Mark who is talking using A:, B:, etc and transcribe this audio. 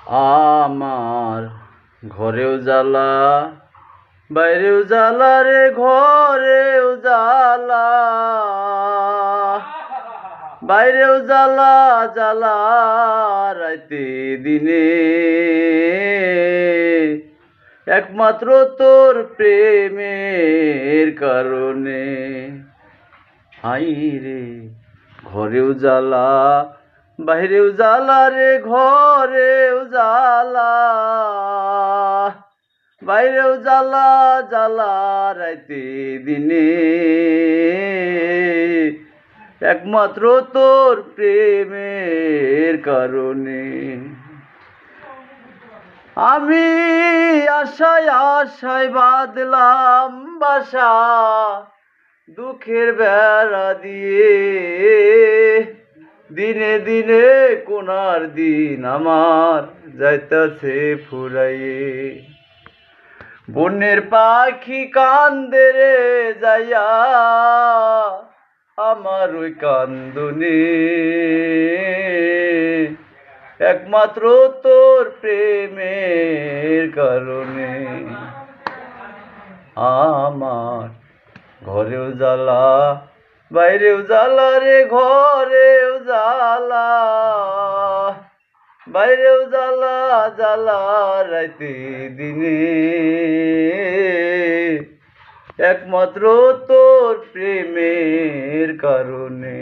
A: আমার ঘরেও জ্বালা বাইরেও জ্বালা রে, ঘরেও জ্বালা বাইরেও জ্বালা, জ্বালা রাইতে দিনে, একমাত্র তোর প্রেমের কারণে। হাই রে ঘরেও জ্বালা বাইরেও জ্বালা রে, ঘরেও জ্বালা বাইরেও জ্বালা, জ্বালা রাইতে দিনে, একমাত্র তোর প্রেমের কারণে। আমি আশায় আশায় বাঁধলাম বাসা দুঃখের বেড়া দিয়ে, দিনে দিনে কোনার দিন আমার যাইতাছে ফুরাইয়ে। বনের পাখি কান্দে রে যাইয়া আমার ওই কান্দনে, একমাত্র তোর প্রেমের কারণে। আমার ঘরেও জ্বালা বাইরেও জ্বালা রে, ঘরেও জ্বালা বাইরেও জ্বালা, জ্বালা রাইতে দিনে, একমাত্র তোর প্রেমের কারণে।